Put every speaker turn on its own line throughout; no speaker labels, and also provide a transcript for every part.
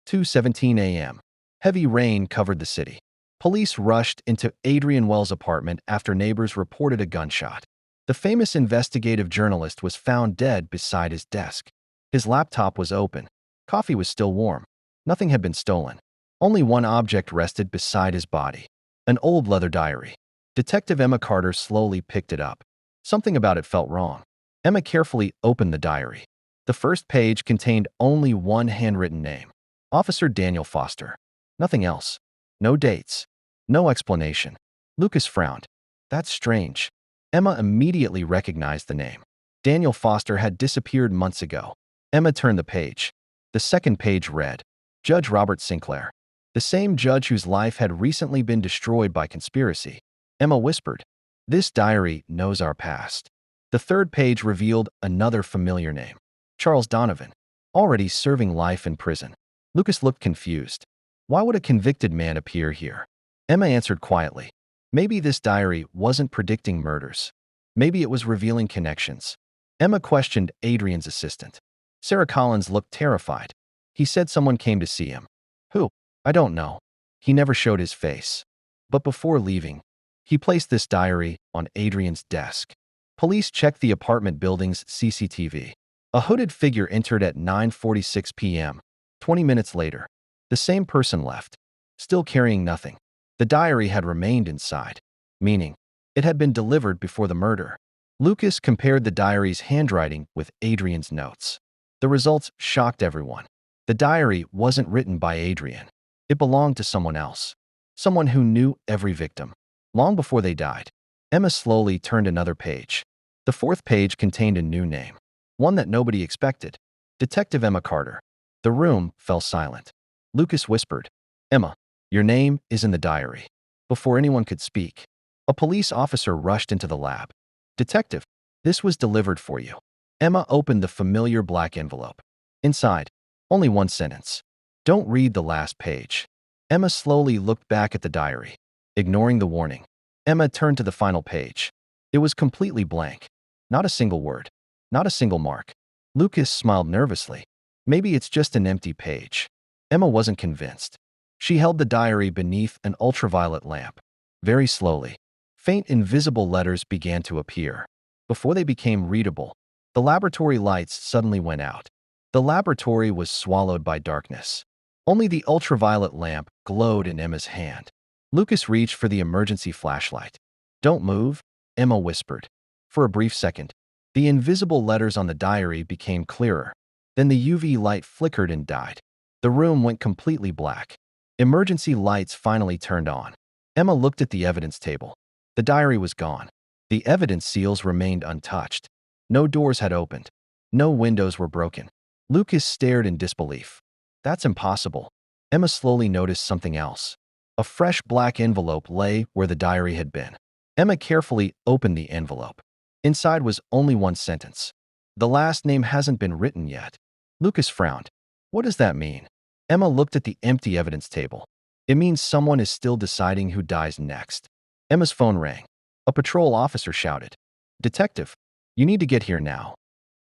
2:17 a.m. Heavy rain covered the city. Police rushed into Adrian Wells' apartment after neighbors reported a gunshot. The famous investigative journalist was found dead beside his desk. His laptop was open. Coffee was still warm. Nothing had been stolen. Only one object rested beside his body. An old leather diary. Detective Emma Carter slowly picked it up. Something about it felt wrong. Emma carefully opened the diary. The first page contained only one handwritten name. Officer Daniel Foster. Nothing else. No dates. No explanation. Lucas frowned. That's strange. Emma immediately recognized the name. Daniel Foster had disappeared months ago. Emma turned the page. The second page read, Judge Robert Sinclair. The same judge whose life had recently been destroyed by conspiracy. Emma whispered, This diary knows our past. The third page revealed another familiar name. Charles Donovan, already serving life in prison. Lucas looked confused. Why would a convicted man appear here? Emma answered quietly. Maybe this diary wasn't predicting murders. Maybe it was revealing connections. Emma questioned Adrian's assistant. Sarah Collins looked terrified. He said someone came to see him. Who? I don't know. He never showed his face. But before leaving, he placed this diary on Adrian's desk. Police checked the apartment building's CCTV. A hooded figure entered at 9:46 p.m. 20 minutes later, the same person left, still carrying nothing. The diary had remained inside, meaning it had been delivered before the murder. Lucas compared the diary's handwriting with Adrian's notes. The results shocked everyone. The diary wasn't written by Adrian. It belonged to someone else. Someone who knew every victim, long before they died. Emma slowly turned another page. The fourth page contained a new name, one that nobody expected. Detective Emma Carter. The room fell silent. Lucas whispered, Emma, your name is in the diary. Before anyone could speak, a police officer rushed into the lab. Detective, this was delivered for you. Emma opened the familiar black envelope. Inside, only one sentence. Don't read the last page. Emma slowly looked back at the diary. Ignoring the warning, Emma turned to the final page. It was completely blank. Not a single word. Not a single mark. Lucas smiled nervously. Maybe it's just an empty page. Emma wasn't convinced. She held the diary beneath an ultraviolet lamp. Very slowly, faint invisible letters began to appear. Before they became readable, the laboratory lights suddenly went out. The laboratory was swallowed by darkness. Only the ultraviolet lamp glowed in Emma's hand. Lucas reached for the emergency flashlight. Don't move, Emma whispered. For a brief second, the invisible letters on the diary became clearer. Then the UV light flickered and died. The room went completely black. Emergency lights finally turned on. Emma looked at the evidence table. The diary was gone. The evidence seals remained untouched. No doors had opened. No windows were broken. Lucas stared in disbelief. That's impossible. Emma slowly noticed something else. A fresh black envelope lay where the diary had been. Emma carefully opened the envelope. Inside was only one sentence. The last name hasn't been written yet. Lucas frowned. What does that mean? Emma looked at the empty evidence table. It means someone is still deciding who dies next. Emma's phone rang. A patrol officer shouted, Detective, you need to get here now.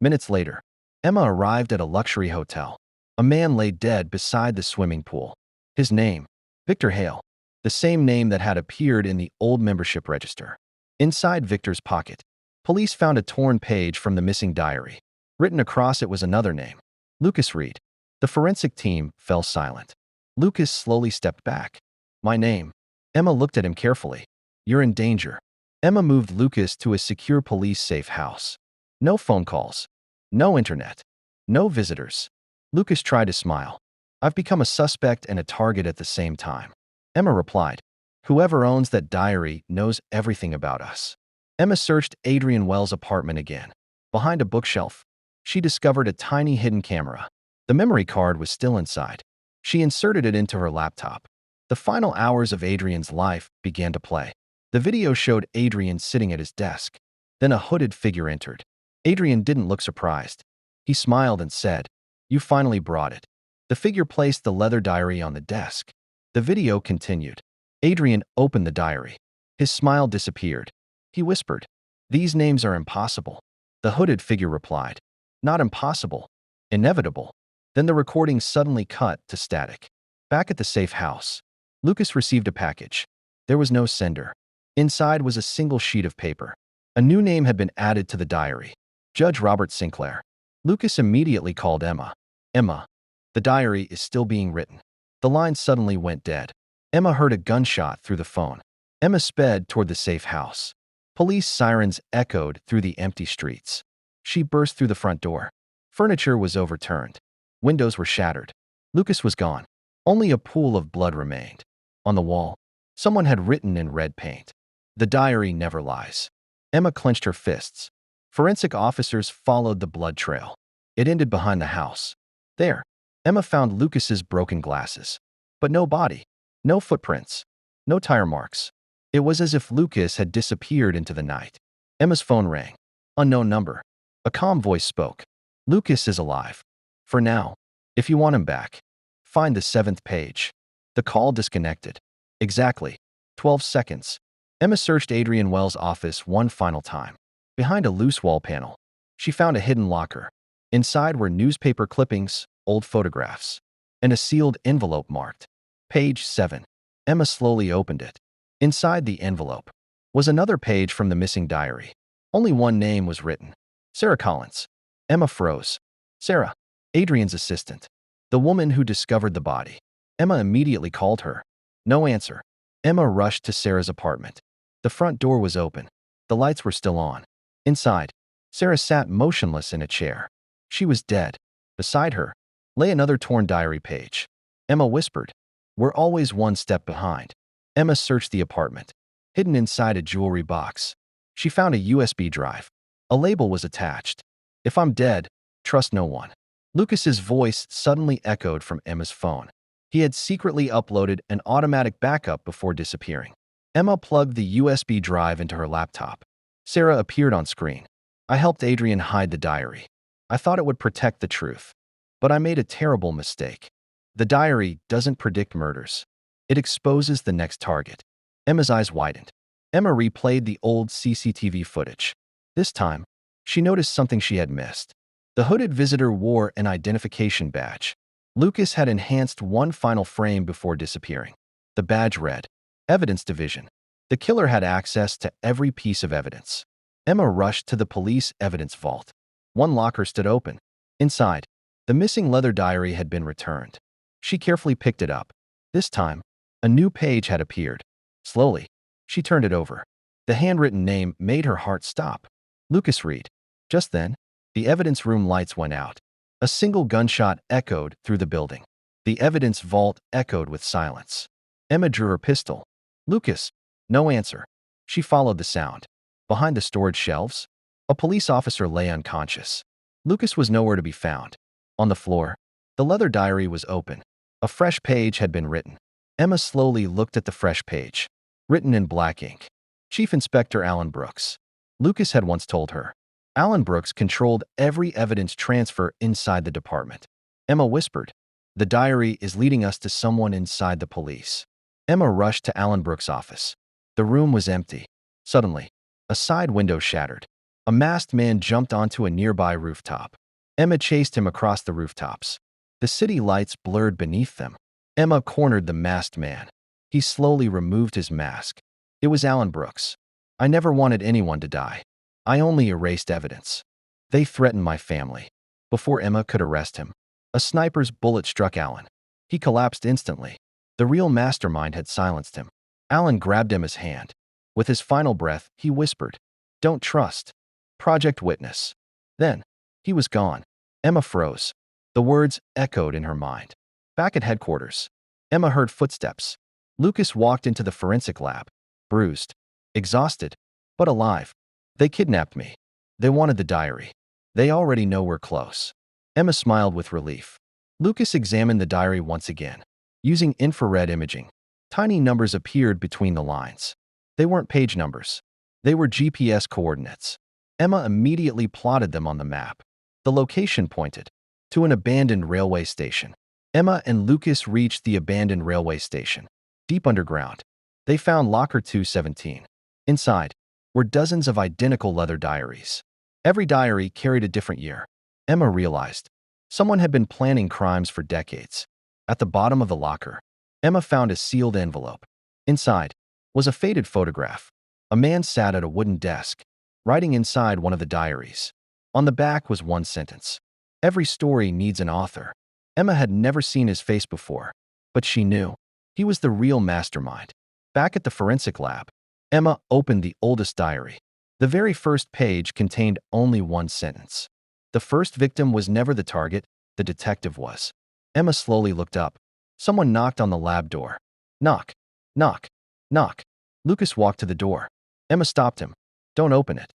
Minutes later, Emma arrived at a luxury hotel. A man lay dead beside the swimming pool. His name, Victor Hale, the same name that had appeared in the old membership register. Inside Victor's pocket, police found a torn page from the missing diary. Written across it was another name, Lucas Reed. The forensic team fell silent. Lucas slowly stepped back. My name. Emma looked at him carefully. You're in danger. Emma moved Lucas to a secure police-safe house. No phone calls. No internet. No visitors. Lucas tried to smile. I've become a suspect and a target at the same time. Emma replied, Whoever owns that diary knows everything about us. Emma searched Adrian Wells' apartment again. Behind a bookshelf, she discovered a tiny hidden camera. The memory card was still inside. She inserted it into her laptop. The final hours of Adrian's life began to play. The video showed Adrian sitting at his desk. Then a hooded figure entered. Adrian didn't look surprised. He smiled and said, You finally brought it. The figure placed the leather diary on the desk. The video continued. Adrian opened the diary. His smile disappeared. He whispered, These names are impossible. The hooded figure replied, Not impossible. Inevitable. Then the recording suddenly cut to static. Back at the safe house, Lucas received a package. There was no sender. Inside was a single sheet of paper. A new name had been added to the diary. Judge Robert Sinclair. Lucas immediately called Emma. Emma, the diary is still being written. The line suddenly went dead. Emma heard a gunshot through the phone. Emma sped toward the safe house. Police sirens echoed through the empty streets. She burst through the front door. Furniture was overturned. Windows were shattered. Lucas was gone. Only a pool of blood remained. On the wall, someone had written in red paint, "The diary never lies." Emma clenched her fists. Forensic officers followed the blood trail. It ended behind the house. There, Emma found Lucas's broken glasses. But no body, no footprints, no tire marks. It was as if Lucas had disappeared into the night. Emma's phone rang. Unknown number. A calm voice spoke. "Lucas is alive. For now. If you want him back, find the 7th page." The call disconnected. Exactly 12 seconds. Emma searched Adrian Wells' office one final time. Behind a loose wall panel, she found a hidden locker. Inside were newspaper clippings, old photographs, and a sealed envelope marked Page 7. Emma slowly opened it. Inside the envelope was another page from the missing diary. Only one name was written. Sarah Collins. Emma froze. Sarah, Adrian's assistant. The woman who discovered the body. Emma immediately called her. No answer. Emma rushed to Sarah's apartment. The front door was open. The lights were still on. Inside, Sarah sat motionless in a chair. She was dead. Beside her lay another torn diary page. Emma whispered, "We're always one step behind." Emma searched the apartment. Hidden inside a jewelry box, she found a USB drive. A label was attached. "If I'm dead, trust no one." Lucas's voice suddenly echoed from Emma's phone. He had secretly uploaded an automatic backup before disappearing. Emma plugged the USB drive into her laptop. Sarah appeared on screen. "I helped Adrian hide the diary. I thought it would protect the truth. But I made a terrible mistake. The diary doesn't predict murders. It exposes the next target." Emma's eyes widened. Emma replayed the old CCTV footage. This time, she noticed something she had missed. The hooded visitor wore an identification badge. Lucas had enhanced one final frame before disappearing. The badge read, "Evidence Division." The killer had access to every piece of evidence. Emma rushed to the police evidence vault. One locker stood open. Inside, the missing leather diary had been returned. She carefully picked it up. This time, a new page had appeared. Slowly, she turned it over. The handwritten name made her heart stop. Lucas Reed. Just then, the evidence room lights went out. A single gunshot echoed through the building. The evidence vault echoed with silence. Emma drew her pistol. "Lucas." No answer. She followed the sound. Behind the storage shelves, a police officer lay unconscious. Lucas was nowhere to be found. On the floor, the leather diary was open. A fresh page had been written. Emma slowly looked at the fresh page. Written in black ink. Chief Inspector Alan Brooks. Lucas had once told her. Alan Brooks controlled every evidence transfer inside the department. Emma whispered, "The diary is leading us to someone inside the police." Emma rushed to Alan Brooks' office. The room was empty. Suddenly, a side window shattered. A masked man jumped onto a nearby rooftop. Emma chased him across the rooftops. The city lights blurred beneath them. Emma cornered the masked man. He slowly removed his mask. It was Alan Brooks. "I never wanted anyone to die. I only erased evidence. They threatened my family." Before Emma could arrest him, a sniper's bullet struck Alan. He collapsed instantly. The real mastermind had silenced him. Alan grabbed Emma's hand. With his final breath, he whispered, "Don't trust. Project Witness." Then, he was gone. Emma froze. The words echoed in her mind. Back at headquarters, Emma heard footsteps. Lucas walked into the forensic lab, bruised, exhausted, but alive. "They kidnapped me. They wanted the diary. They already know we're close." Emma smiled with relief. Lucas examined the diary once again. Using infrared imaging, tiny numbers appeared between the lines. They weren't page numbers. They were GPS coordinates. Emma immediately plotted them on the map. The location pointed to an abandoned railway station. Emma and Lucas reached the abandoned railway station. Deep underground, they found Locker 217. Inside were dozens of identical leather diaries. Every diary carried a different year. Emma realized Someone had been planning crimes for decades. At the bottom of the locker, Emma found a sealed envelope. Inside was a faded photograph. A man sat at a wooden desk, writing inside one of the diaries. On the back was one sentence: "Every story needs an author." Emma had never seen his face before, but she knew he was the real mastermind. Back at the forensic lab, Emma opened the oldest diary. The very first page contained only one sentence: "The first victim was never the target, the detective was." Emma slowly looked up. Someone knocked on the lab door. Knock, knock, knock. Lucas walked to the door. Emma stopped him. "Don't open it."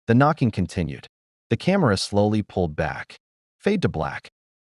The knocking continued. The camera slowly pulled back. Fade to black.